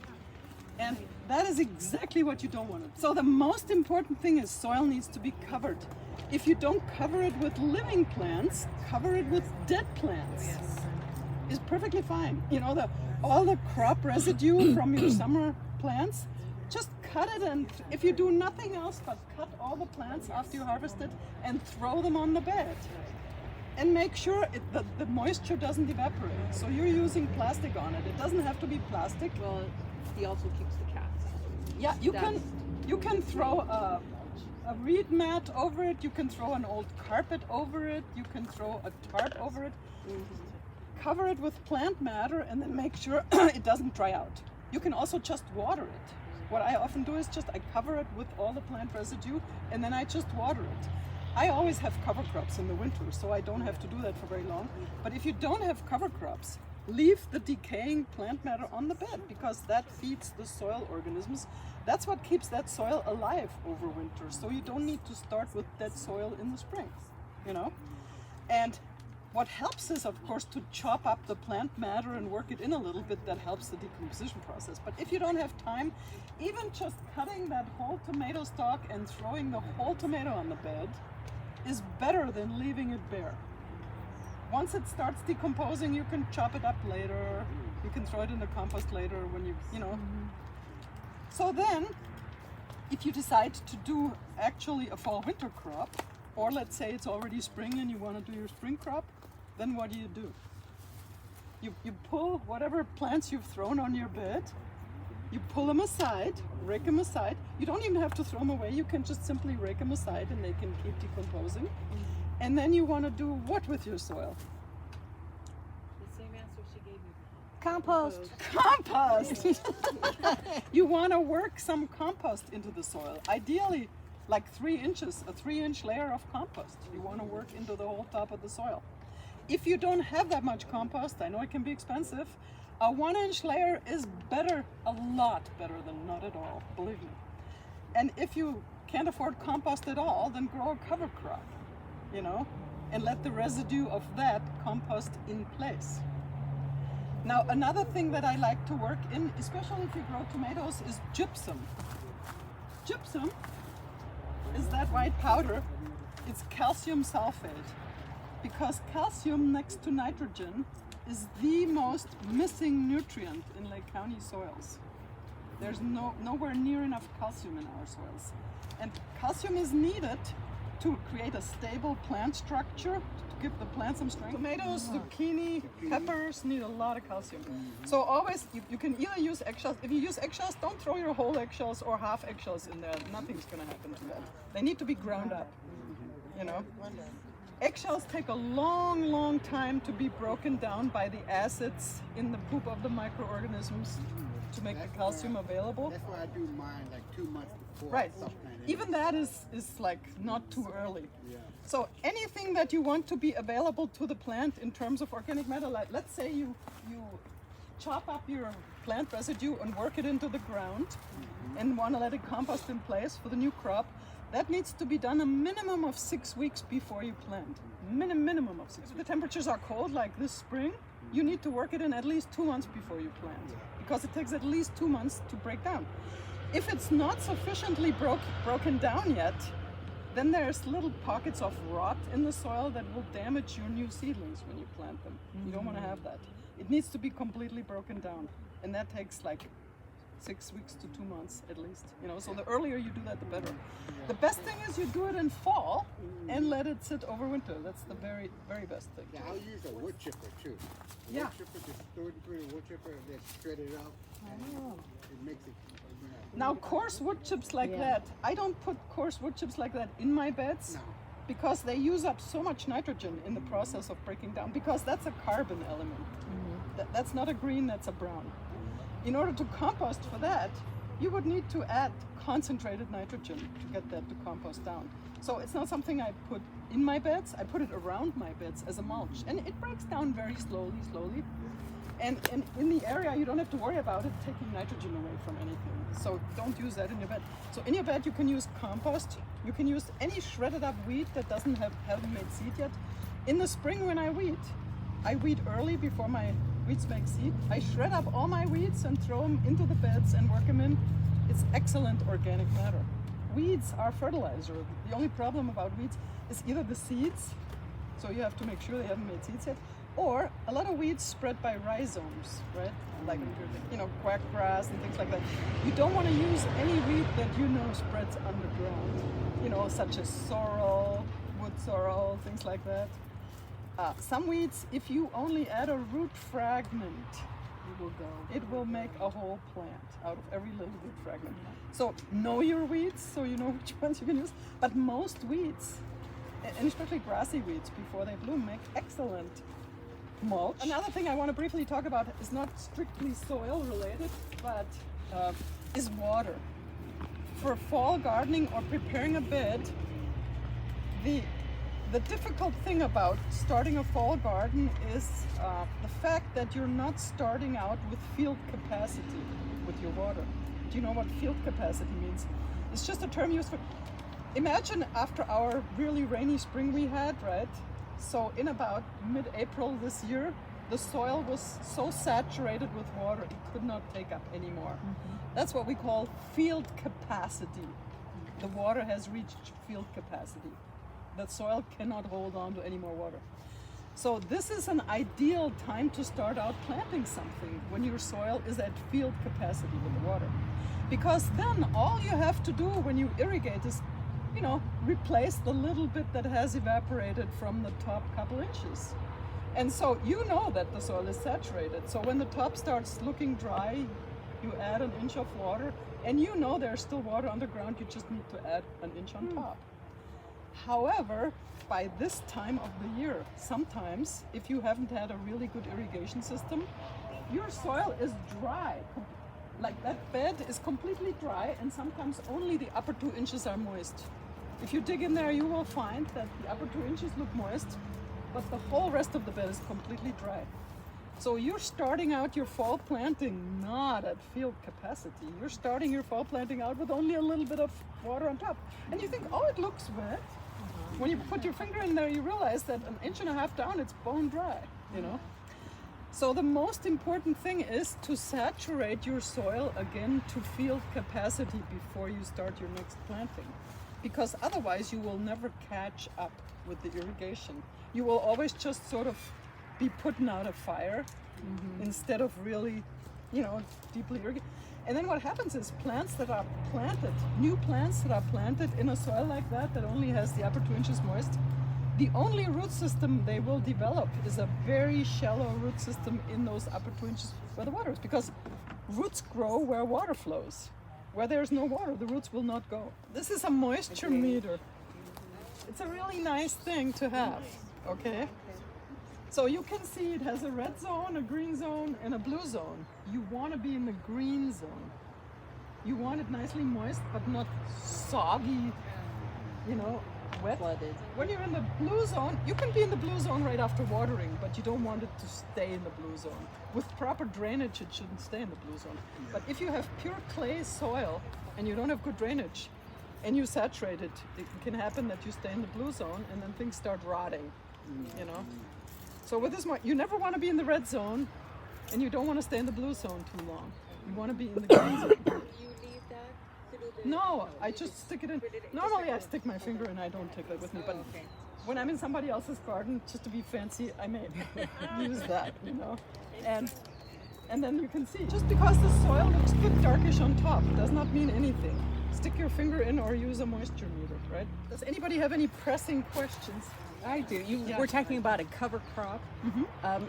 Speaker 1: And that is exactly what you don't want. So the most important thing is soil needs to be covered. If you don't cover it with living plants, cover it with dead plants. Is perfectly fine. You know, all the crop residue from your summer plants, just cut it, and if you do nothing else but cut all the plants after you harvest it and throw them on the bed. And make sure the moisture doesn't evaporate. So you're using plastic on it. It doesn't have to be plastic.
Speaker 4: Well, he also keeps the cats.
Speaker 1: Yeah, you can throw a reed mat over it. You can throw an old carpet over it. You can throw a tarp over it. Cover it with plant matter and then make sure it doesn't dry out. You can also just water it. What I often do is I cover it with all the plant residue and then I just water it. I always have cover crops in the winter, so I don't have to do that for very long. But if you don't have cover crops, leave the decaying plant matter on the bed because that feeds the soil organisms. That's what keeps that soil alive over winter. So you don't need to start with dead soil in the spring, you know? And what helps is, of course, to chop up the plant matter and work it in a little bit. That helps the decomposition process. But if you don't have time, even just cutting that whole tomato stalk and throwing the whole tomato on the bed is better than leaving it bare. Once it starts decomposing, you can chop it up later. You can throw it in the compost later when you know. So then, if you decide to do actually a fall-winter crop, or let's say it's already spring and you want to do your spring crop, then what do? You pull whatever plants you've thrown on your bed, you pull them aside, rake them aside. You don't even have to throw them away. You can just simply rake them aside and they can keep decomposing. And then you want to do what with your soil?
Speaker 4: The same answer she gave me.
Speaker 2: Compost.
Speaker 1: Compost! You want to work some compost into the soil. Ideally, like 3 inches, a 3-inch layer of compost. You want to work into the whole top of the soil. If you don't have that much compost, I know it can be expensive, a 1-inch layer is better, a lot better than not at all, believe me. And if you can't afford compost at all, then grow a cover crop, you know, and let the residue of that compost in place. Now, another thing that I like to work in, especially if you grow tomatoes, is gypsum. Gypsum is that white powder. It's calcium sulfate, because calcium next to nitrogen is the most missing nutrient in Lake County soils. There's nowhere near enough calcium in our soils. And calcium is needed to create a stable plant structure, to give the plant some strength. Tomatoes, zucchini, peppers need a lot of calcium. So always, you can either use eggshells. If you use eggshells, don't throw your whole eggshells or half eggshells in there. Nothing's gonna happen to that. They need to be ground up, you know? Eggshells take a long, long time to be broken down by the acids in the poop of the microorganisms to make the calcium available.
Speaker 5: That's why I do mine like 2 months before.
Speaker 1: Right.
Speaker 5: I plant it.
Speaker 1: Even that is like not too early.
Speaker 5: Yeah.
Speaker 1: So anything that you want to be available to the plant in terms of organic matter, like let's say you chop up your plant residue and work it into the ground and want to let it compost in place for the new crop, that needs to be done a minimum of 6 weeks before you plant. Minimum of 6 weeks. If the temperatures are cold like this spring, you need to work it in at least 2 months before you plant, because it takes at least 2 months to break down. If it's not sufficiently broken down yet, then there's little pockets of rot in the soil that will damage your new seedlings when you plant them. You don't want to have that. It needs to be completely broken down, and that takes like 6 weeks to 2 months at least. You know, so the earlier you do that, the better. The best thing is you do it in fall and let it sit over winter. That's the very, very best thing.
Speaker 5: Yeah, I'll use a wood chipper too.
Speaker 1: Yeah.
Speaker 5: Wood chipper, just throw it through the wood chipper and then shred it out. And it makes it.
Speaker 1: Now, coarse wood chips like
Speaker 2: Yeah.
Speaker 1: that, I don't put coarse wood chips like that in my beds.
Speaker 5: No.
Speaker 1: Because they use up so much nitrogen in the process of breaking down, because that's a carbon element. That's not a green, that's a brown. In order to compost for that, you would need to add concentrated nitrogen to get that to compost down. So it's not something I put in my beds, I put it around my beds as a mulch. And it breaks down very slowly. And in the area, you don't have to worry about it taking nitrogen away from anything. So don't use that in your bed. So in your bed, you can use compost. You can use any shredded up wheat that haven't made seed yet. In the spring when I weed early before my weeds make seed. I shred up all my weeds and throw them into the beds and work them in. It's excellent organic matter. Weeds are fertilizer. The only problem about weeds is either the seeds, so you have to make sure they haven't made seeds yet, or a lot of weeds spread by rhizomes, right? Like, you know, quack grass and things like that. You don't want to use any weed that you know spreads underground, you know, such as sorrel, wood sorrel, things like that. Some weeds, if you only add a root fragment, it will make a whole plant out of every little root fragment. So know your weeds, so you know which ones you can use. But most weeds, and especially grassy weeds before they bloom, make excellent mulch. Another thing I want to briefly talk about is not strictly soil related, but is water. For fall gardening or preparing a bed, the difficult thing about starting a fall garden is the fact that you're not starting out with field capacity with your water. Do you know what field capacity means? It's just a term used for, imagine after our really rainy spring we had, right? So in about mid-April this year, the soil was so saturated with water it could not take up anymore. That's what we call field capacity. The water has reached field capacity. The soil cannot hold on to any more water. So this is an ideal time to start out planting something, when your soil is at field capacity with the water. Because then all you have to do when you irrigate is, you know, replace the little bit that has evaporated from the top couple inches. And so you know that the soil is saturated. So when the top starts looking dry, you add an inch of water, and you know there's still water underground, you just need to add an inch on top. However, by this time of the year, sometimes, if you haven't had a really good irrigation system, your soil is dry. Like that bed is completely dry, and sometimes only the upper 2 inches are moist. If you dig in there, you will find that the upper 2 inches look moist, but the whole rest of the bed is completely dry. So you're starting out your fall planting not at field capacity. You're starting your fall planting out with only a little bit of water on top. And you think, oh, it looks wet. When you put your finger in there, you realize that an inch and a half down, it's bone dry, you know? So the most important thing is to saturate your soil again to field capacity before you start your next planting. Because otherwise you will never catch up with the irrigation. You will always just sort of be putting out a fire instead of really, you know, deeply irrigated. And then what happens is plants that are planted, new plants that are planted in a soil like that, that only has the upper 2 inches moist, the only root system they will develop is a very shallow root system in those upper 2 inches where the water is, because roots grow where water flows. Where there's no water, the roots will not go. This is a moisture meter. It's a really nice thing to have, okay? So you can see it has a red zone, a green zone, and a blue zone. You want to be in the green zone. You want it nicely moist, but not soggy, you know, wet.
Speaker 2: Flooded.
Speaker 1: When you're in the blue zone, you can be in the blue zone right after watering, but you don't want it to stay in the blue zone. With proper drainage, it shouldn't stay in the blue zone. But if you have pure clay soil and you don't have good drainage and you saturate it, it can happen that you stay in the blue zone and then things start rotting, you know? So with this, you never want to be in the red zone, and you don't want to stay in the blue zone too long. You want to be in the green zone.
Speaker 4: You leave that to do the...
Speaker 1: No, I just stick it in. Normally I stick my finger and I don't take that with me, but when I'm in somebody else's garden, just to be fancy, I may use that, you know. And and then you can see. Just because the soil looks a bit darkish on top does not mean anything. Stick your finger in or use a moisture meter, right? Does anybody have any pressing questions?
Speaker 6: I do. You
Speaker 1: Yeah.
Speaker 6: were talking about a cover crop.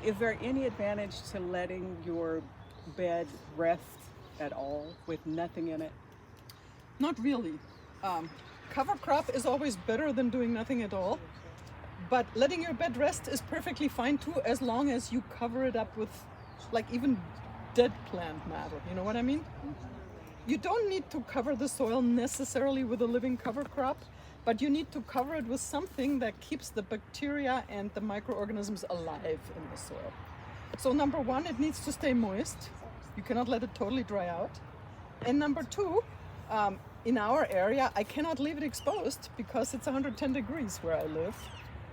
Speaker 6: Is there any advantage to letting your bed rest at all with nothing in it?
Speaker 1: Not really. Cover crop is always better than doing nothing at all. But letting your bed rest is perfectly fine too, as long as you cover it up with, like, even dead plant matter. You know what I mean? You don't need to cover the soil necessarily with a living cover crop, but you need to cover it with something that keeps the bacteria and the microorganisms alive in the soil. So number one, it needs to stay moist. You cannot let it totally dry out. And number two, in our area, I cannot leave it exposed because it's 110 degrees where I live.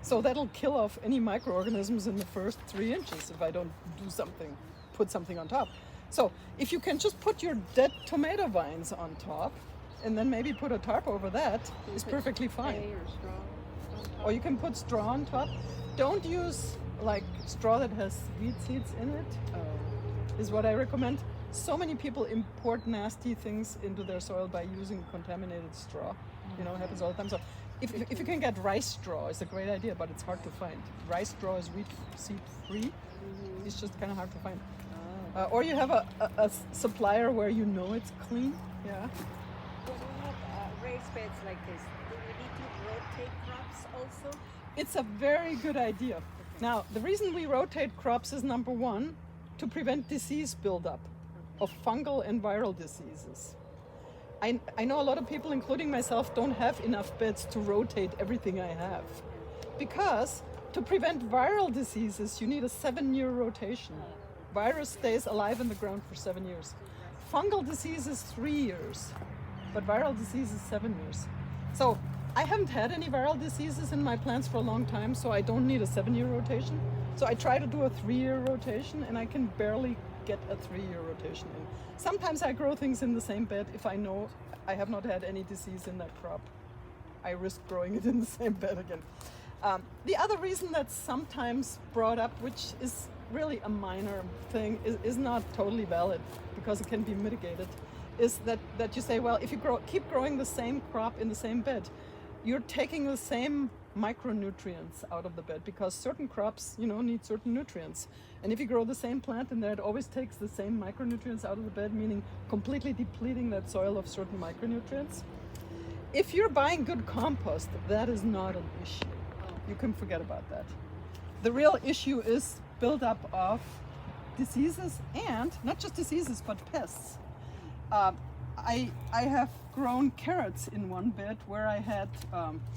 Speaker 1: So that'll kill off any microorganisms in the first 3 inches if I don't do something, put something on top. So if you can just put your dead tomato vines on top and then maybe put a tarp over that, is perfectly fine.
Speaker 4: Hay or straw on top.
Speaker 1: Or you can put straw on top. Don't use like straw that has weed seeds in it, is what I recommend. So many people import nasty things into their soil by using contaminated straw. You know, it happens all the time. So if you can get rice straw, it's a great idea, but it's hard to find. Rice straw is weed seed free. It's just kind of hard to find. Or you have a supplier where you know it's clean. Yeah.
Speaker 2: When we have raised beds like this, do we need to rotate crops also?
Speaker 1: It's a very good idea. Now, the reason we rotate crops is number one, to prevent disease buildup of fungal and viral diseases. I know a lot of people, including myself, don't have enough beds to rotate everything I have. Because to prevent viral diseases, you need a 7-year rotation. Virus stays alive in the ground for 7 years. Fungal disease is 3 years, but viral disease is 7 years. So I haven't had any viral diseases in my plants for a long time, so I don't need a 7-year rotation. So I try to do a 3-year rotation, and I can barely get a 3-year rotation in. Sometimes I grow things in the same bed if I know I have not had any disease in that crop. I risk growing it in the same bed again. The other reason that's sometimes brought up, which is really a minor thing, is not totally valid because it can be mitigated, is that you say, well, if you keep growing the same crop in the same bed, you're taking the same micronutrients out of the bed because certain crops, need certain nutrients. And if you grow the same plant in there, it always takes the same micronutrients out of the bed, meaning completely depleting that soil of certain micronutrients. If you're buying good compost, that is not an issue. You can forget about that. The real issue is buildup of diseases, and not just diseases, but pests. I have grown carrots in one bed where I had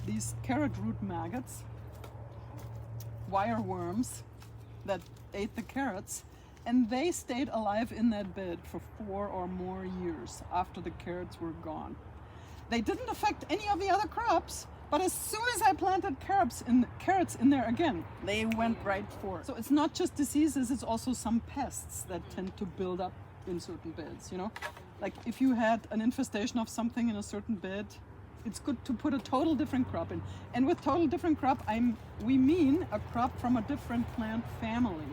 Speaker 1: these carrot root maggots, wire worms that ate the carrots, and they stayed alive in that bed for 4 or more years after the carrots were gone. They didn't affect any of the other crops, but as soon as I planted carrots in there again, they went right for it. So it's not just diseases, it's also some pests that tend to build up in certain beds, Like if you had an infestation of something in a certain bed, it's good to put a total different crop in. And with total different crop, we mean a crop from a different plant family.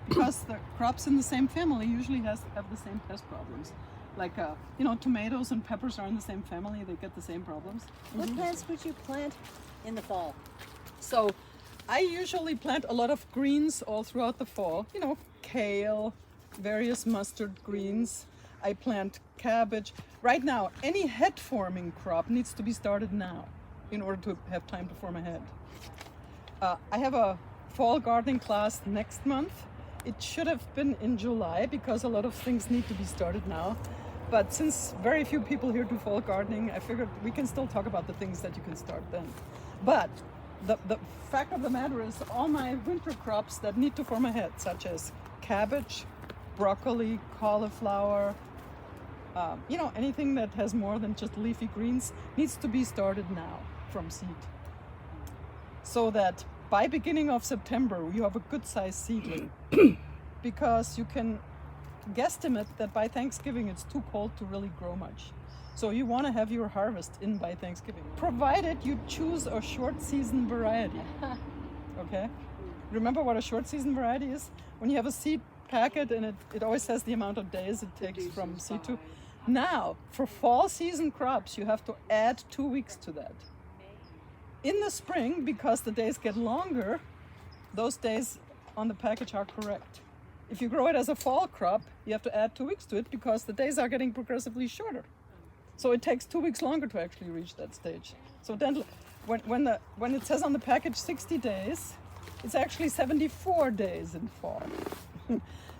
Speaker 1: Because the crops in the same family usually have the same pest problems. Like, tomatoes and peppers are in the same family, they get the same problems.
Speaker 2: What plants would you plant in the fall?
Speaker 1: So I usually plant a lot of greens all throughout the fall. Kale, various mustard greens. I plant cabbage. Right now, any head-forming crop needs to be started now in order to have time to form a head. I have a fall gardening class next month. It should have been in July because a lot of things need to be started now. But since very few people here do fall gardening, I figured we can still talk about the things that you can start then. But the fact of the matter is all my winter crops that need to form a head, such as cabbage, broccoli, cauliflower, anything that has more than just leafy greens needs to be started now from seed. So that by beginning of September, you have a good sized seedling. Because you can guesstimate that by Thanksgiving, it's too cold to really grow much. So you want to have your harvest in by Thanksgiving, provided you choose a short season variety. Okay? Remember what a short season variety is? When you have a seed packet, and it always says the amount of days it takes from seed to. Now, for fall season crops, you have to add 2 weeks to that. In the spring, because the days get longer, those days on the package are correct. If you grow it as a fall crop, you have to add 2 weeks to it because the days are getting progressively shorter. So it takes 2 weeks longer to actually reach that stage. So then when it says on the package 60 days, it's actually 74 days in fall.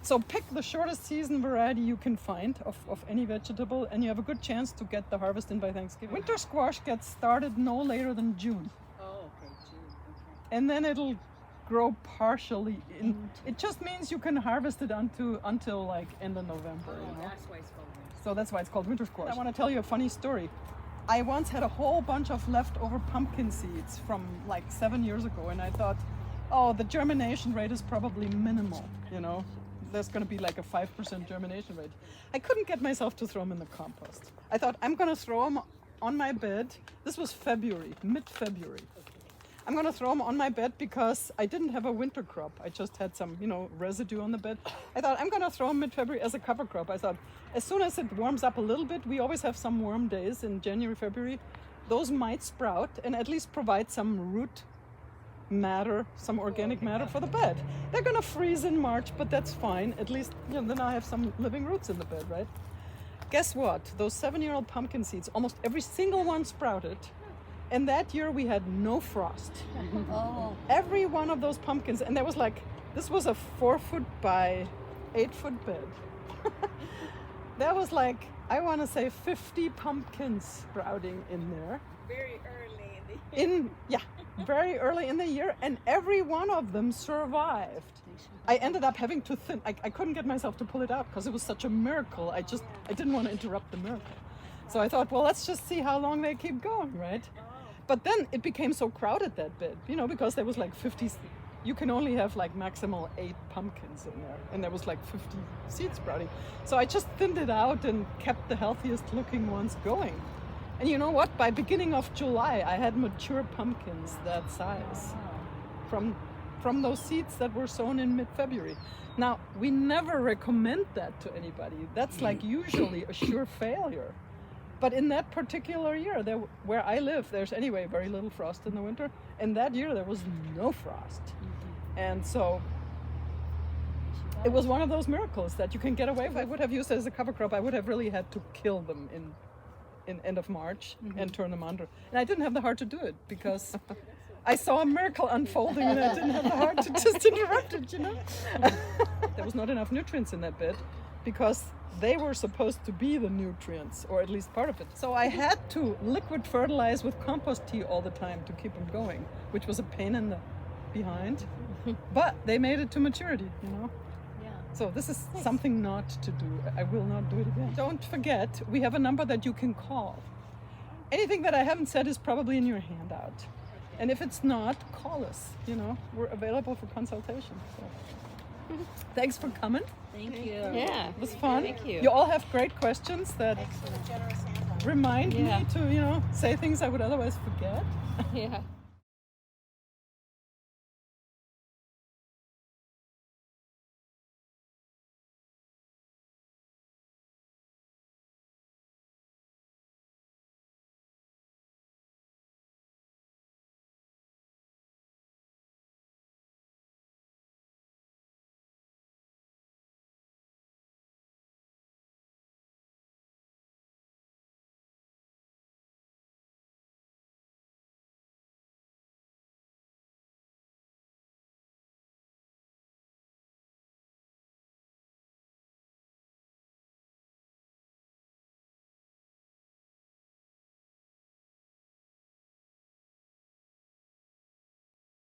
Speaker 1: So pick the shortest season variety you can find of any vegetable, and you have a good chance to get the harvest in by Thanksgiving. Winter squash gets started no later than June.
Speaker 2: Oh, okay, June. Okay.
Speaker 1: And then it'll grow partially in. It just means you can harvest it until like end of November.
Speaker 2: Oh,
Speaker 1: You know?
Speaker 2: that's why it's called winter.
Speaker 1: So that's why it's called winter squash. I want to tell you a funny story. I once had a whole bunch of leftover pumpkin seeds from like 7 years ago, and I thought, oh, the germination rate is probably minimal, you know. There's going to be like a 5% germination rate. I couldn't get myself to throw them in the compost. I thought, I'm going to throw them on my bed. This was February, mid-February. I'm going to throw them on my bed because I didn't have a winter crop. I just had some, residue on the bed. I thought, I'm going to throw them mid-February as a cover crop. I thought, as soon as it warms up a little bit, we always have some warm days in January, February. Those might sprout and at least provide some root matter, some organic matter for the bed. They're going to freeze in March, but that's fine. At least, then I have some living roots in the bed, right? Guess what? Those 7-year-old pumpkin seeds, almost every single one sprouted. And that year we had no frost.
Speaker 2: Oh.
Speaker 1: Every one of those pumpkins, and there was this was a 4-foot by 8-foot bed. There was I want to say 50 pumpkins sprouting in there.
Speaker 4: Very early in the
Speaker 1: Very early in the year, and every one of them survived. I ended up having to thin. I couldn't get myself to pull it out because it was such a miracle. I didn't want to interrupt the miracle. So I thought, well, let's just see how long they keep going, right? But then it became so crowded, that bed, because there was 50, you can only have maximal 8 pumpkins in there, and there was 50 seeds sprouting. So I just thinned it out and kept the healthiest looking ones going. And you know what? By beginning of July, I had mature pumpkins that size from those seeds that were sown in mid-February. Now, we never recommend that to anybody. That's usually a sure failure. But in that particular year, where I live, there's anyway very little frost in the winter. And that year, there was no frost. And so it was one of those miracles that you can get away with. If I would have used it as a cover crop, I would have really had to kill them in end of March and turn them under. And I didn't have the heart to do it because I saw a miracle unfolding and I didn't have the heart to just interrupt it, There was not enough nutrients in that bed because they were supposed to be the nutrients, or at least part of it. So I had to liquid fertilize with compost tea all the time to keep them going, which was a pain in the behind. But they made it to maturity, So this is something not to do. I will not do it again. Don't forget, we have a number that you can call. Anything that I haven't said is probably in your handout. And if it's not, call us. We're available for consultation. So. Thanks for coming.
Speaker 2: Thank you.
Speaker 4: Yeah.
Speaker 1: It was fun.
Speaker 4: Thank you.
Speaker 1: You all have great questions that remind me to, say things I would otherwise forget.
Speaker 4: Yeah.